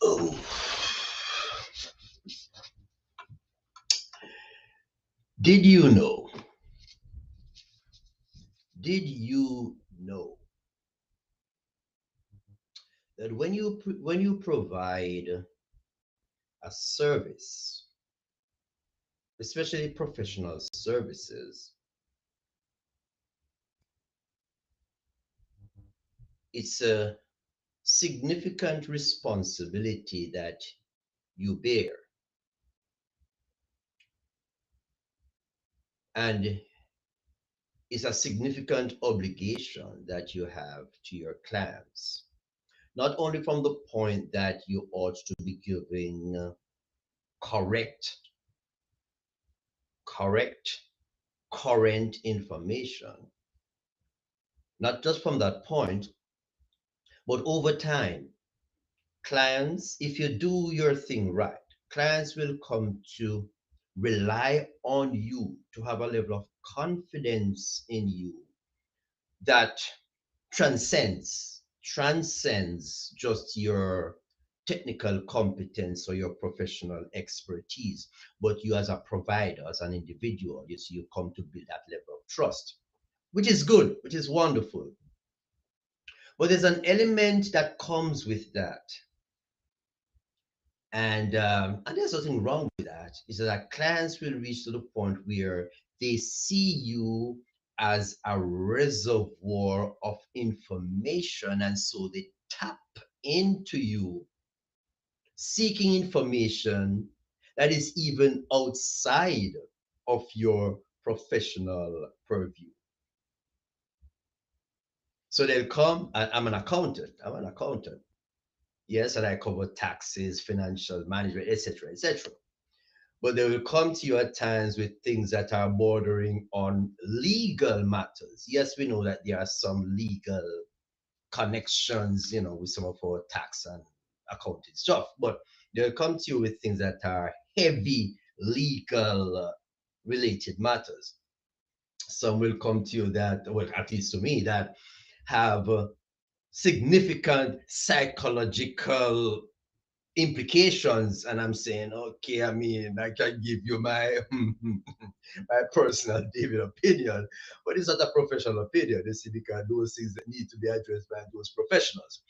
Oh, did you know? Did you know that when you provide a service, especially professional services, it's a significant responsibility that you bear, and it's a significant obligation that you have to your clients. Not only from the point that you ought to be giving correct, correct, current information, not just from that point, but over time, clients, if you do your thing right, clients will come to rely on you, to have a level of confidence in you that transcends just your technical competence or your professional expertise, but you as a provider, as an individual, you see, you come to build that level of trust, which is good, which is wonderful. But there's an element that comes with that, and there's nothing wrong with that. Is that clients will reach to the point where they see you as a reservoir of information, and so they tap into you seeking information that is even outside of your professional purview. So they'll come. I'm an accountant. I'm an accountant. Yes, and I cover taxes, financial management, etc., etc. But they will come to you at times with things that are bordering on legal matters. Yes, we know that there are some legal connections, with some of our tax and accounting stuff, but they'll come to you with things that are heavy legal related matters. Some will come to you that, well, at least to me, that have significant psychological implications, and I'm saying, okay, I mean, I can give you my my personal David opinion, but it's not a professional opinion, you see, because those things that need to be addressed by those professionals.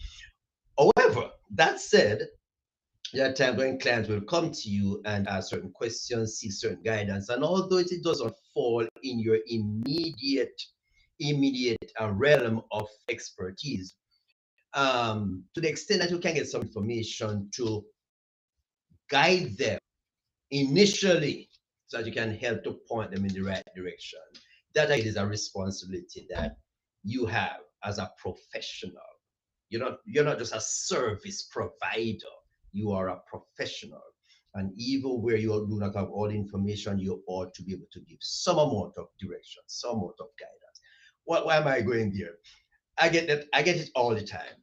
However, that said, there are times when clients will come to you and ask certain questions, seek certain guidance, and although it doesn't fall in your immediate realm of expertise, to the extent that you can get some information to guide them initially, so that you can help to point them in the right direction. That is a responsibility that you have as a professional. You're not just a service provider, you are a professional. And even where you do not have all the information, you ought to be able to give some amount of direction, some amount of guidance. Why am I going there? I get it all the time.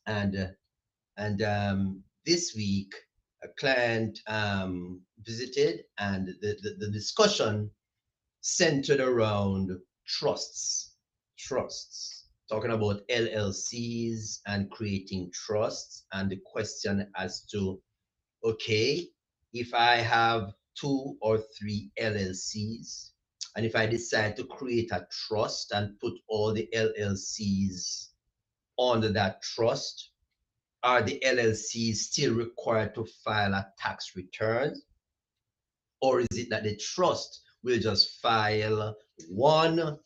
And this week, a client visited, and the discussion centered around trusts. Trusts. Talking about LLCs and creating trusts, and the question as to, okay, if I have two or three LLCs, and if I decide to create a trust and put all the LLCs under that trust, are the LLCs still required to file a tax return? Or is it that the trust will just file one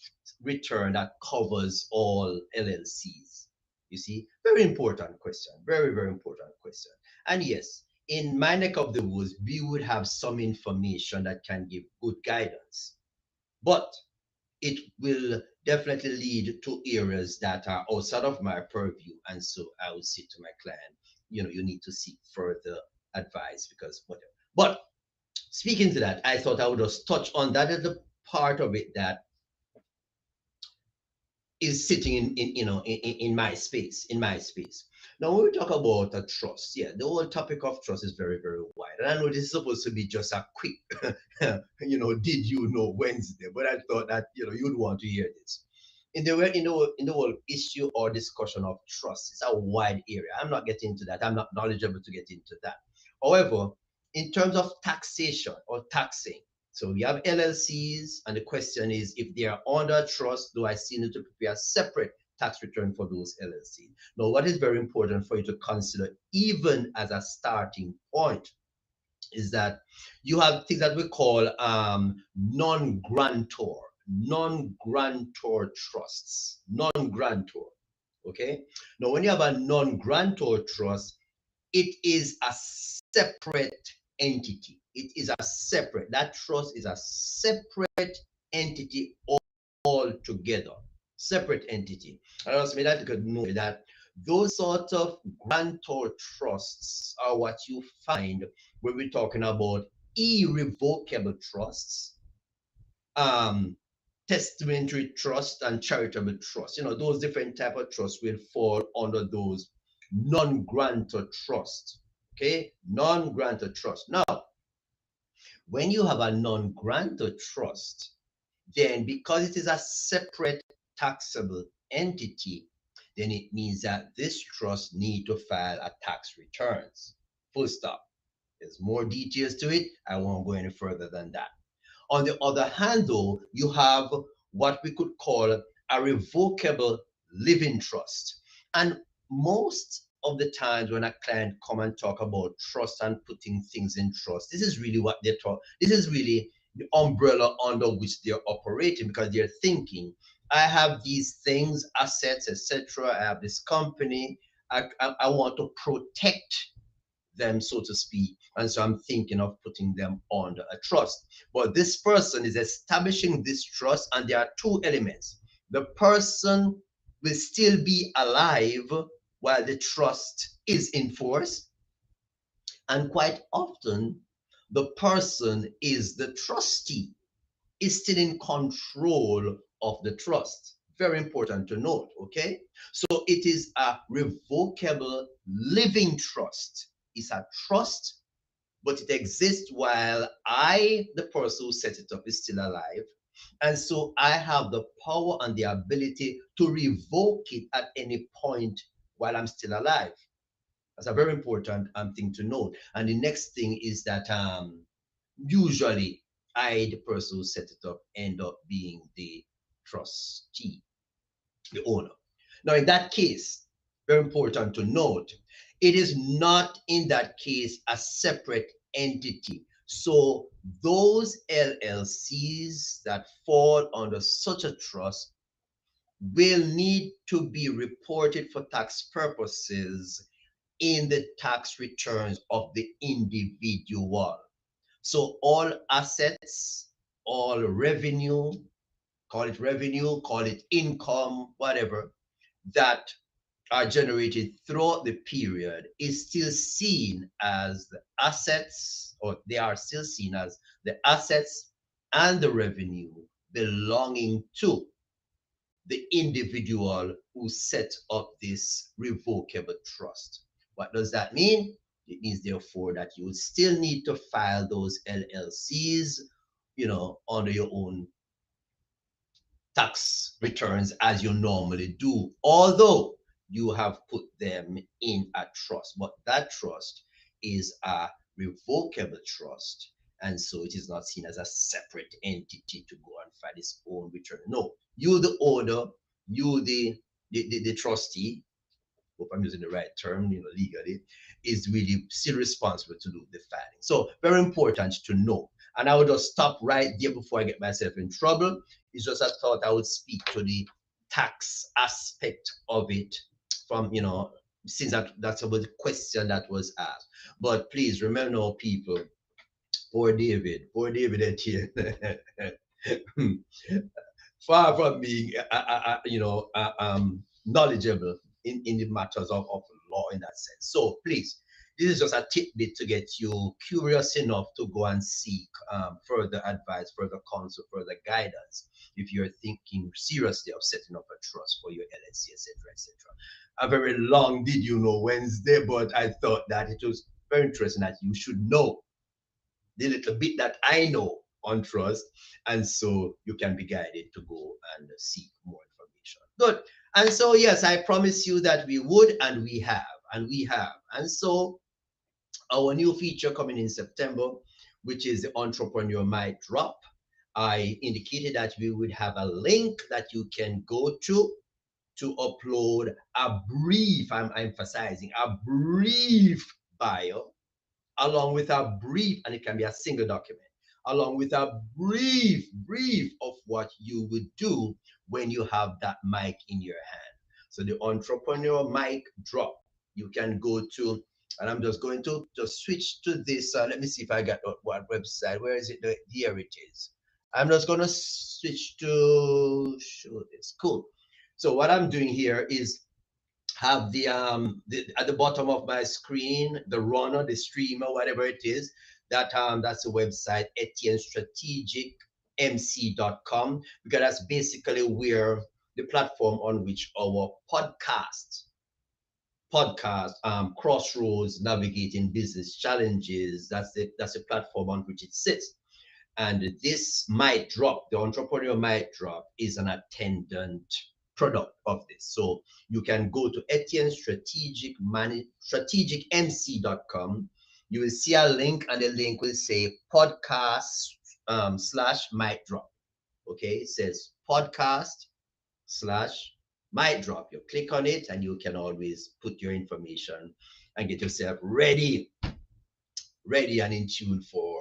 return that covers all LLCs? You see, very important question, very, very important question. And yes, in my neck of the woods, we would have some information that can give good guidance, but it will definitely lead to areas that are outside of my purview. And so I would say to my client, you need to seek further advice, because whatever. But speaking to that, I thought I would just touch on that as a part of it that is sitting in my space, Now, when we talk about a trust, yeah, the whole topic of trust is very, very wide. And I know this is supposed to be just a quick, did you know Wednesday, but I thought that, you'd want to hear this. in the whole issue or discussion of trust, it's a wide area. I'm not getting into that. I'm not knowledgeable to get into that. However, in terms of taxation or taxing, so we have LLCs, and the question is, if they are under trust, do I still need to prepare a separate tax return for those LLCs? Now, what is very important for you to consider, even as a starting point, is that you have things that we call non-grantor trusts, non-grantor. Okay. Now, when you have a non-grantor trust, it is a separate entity. It is a separate, that trust is a separate entity altogether. Separate entity. And also made that you could know that those sort of grantor trusts are what you find when we're talking about irrevocable trusts, um, testamentary trust, and charitable trust. Those different type of trusts will fall under those non-grantor trust. Okay, non-grantor trust. Now, when you have a non-grantor trust, then because it is a separate taxable entity, then it means that this trust need to file a tax returns. Full stop. There's more details to it. I won't go any further than that. On the other hand, though, you have what we could call a revocable living trust. And most of the times when a client come and talk about trust and putting things in trust, this is really what they talk. This is really the umbrella under which they're operating, because they're thinking, I have these things, assets, etc. I have this company. I want to protect them, so to speak. And so I'm thinking of putting them under a trust. But this person is establishing this trust, and there are two elements. The person will still be alive while the trust is in force. And quite often, the person is the trustee, is still in control of the trust. Very important to note, okay? So it is a revocable living trust. It's a trust, but it exists while I, the person who set it up, is still alive. And so I have the power and the ability to revoke it at any point while I'm still alive. That's a very important thing to note. And the next thing is that usually I, the person who set it up, end up being the trustee, the owner. Now, in that case, very important to note, it is not in that case a separate entity. So those LLCs that fall under such a trust will need to be reported for tax purposes in the tax returns of the individual. So all assets, all revenue, call it income, whatever, that are generated throughout the period is still seen as the assets, or they are still seen as the assets and the revenue belonging to the individual who set up this revocable trust. What does that mean? It means, therefore, that you would still need to file those LLCs, under your own tax returns as you normally do, although you have put them in a trust. But that trust is a revocable trust, and so it is not seen as a separate entity to go and file its own return. No, you, the owner, you, the trustee, hope I'm using the right term, legally, is really still responsible to do the filing. So very important to know. And I would just stop right there before I get myself in trouble. It's just I thought I would speak to the tax aspect of it from, since that's about the question that was asked. But please remember, people, poor David Etienne, far from being, knowledgeable in the matters of law in that sense. So please, this is just a tidbit to get you curious enough to go and seek further advice, further counsel, further guidance if you're thinking seriously of setting up a trust for your LLC, etc., etc. A very long did you know Wednesday, but I thought that it was very interesting that you should know the little bit that I know on trust, and so you can be guided to go and seek more information. Good. And so, yes, I promise you that we would, and we have, and we have. And so, our new feature coming in September, which is the Entrepreneur Mic Drop. I indicated that we would have a link that you can go to upload a brief, I'm emphasizing, a brief bio along with a brief, and it can be a single document, along with a brief of what you would do when you have that mic in your hand. So the entrepreneur mic drop, you can go to, and I'm just going to just switch to this. Let me see if I got what website. Where is it? Here it is. I'm just going to switch to show this. Cool. So what I'm doing here is have the at the bottom of my screen the runner, the streamer, whatever it is. That's the website etiennestrategicmc.com, because that's basically where the platform on which our podcast Crossroads Navigating Business Challenges, that's the platform on which it sits. And this might drop, the entrepreneur might drop is an attendant product of this. So you can go to strategicmc.com. You will see a link, and the link will say podcast slash might drop. Okay, it says podcast slash might drop. You click on it, and you can always put your information and get yourself ready and in tune for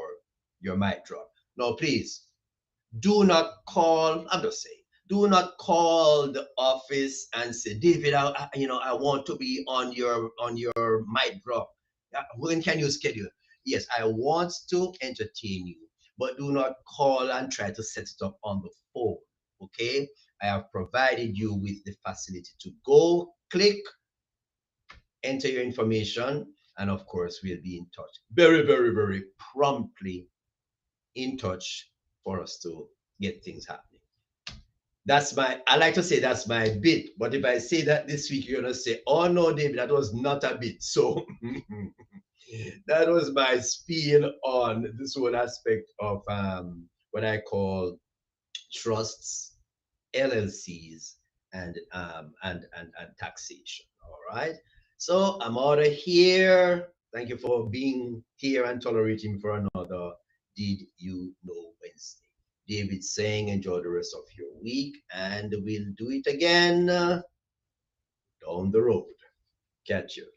your mic drop. Now, please do not call. I'm just saying, do not call the office and say, David, I want to be on your mic drop. When can you schedule? Yes, I want to entertain you, but do not call and try to set it up on the phone. Okay, I have provided you with the facility to go click, enter your information, and of course, we'll be in touch very, very, very promptly in touch for us to get things happening. I like to say that's my bit, but if I say that this week, you're gonna say, oh no, David, that was not a bit. So that was my spiel on this whole aspect of what I call trusts, LLCs, and taxation. All right. So I'm out of here. Thank you for being here and tolerating me for another Did You Know Wednesday. David saying enjoy the rest of your week, and we'll do it again down the road. Catch you.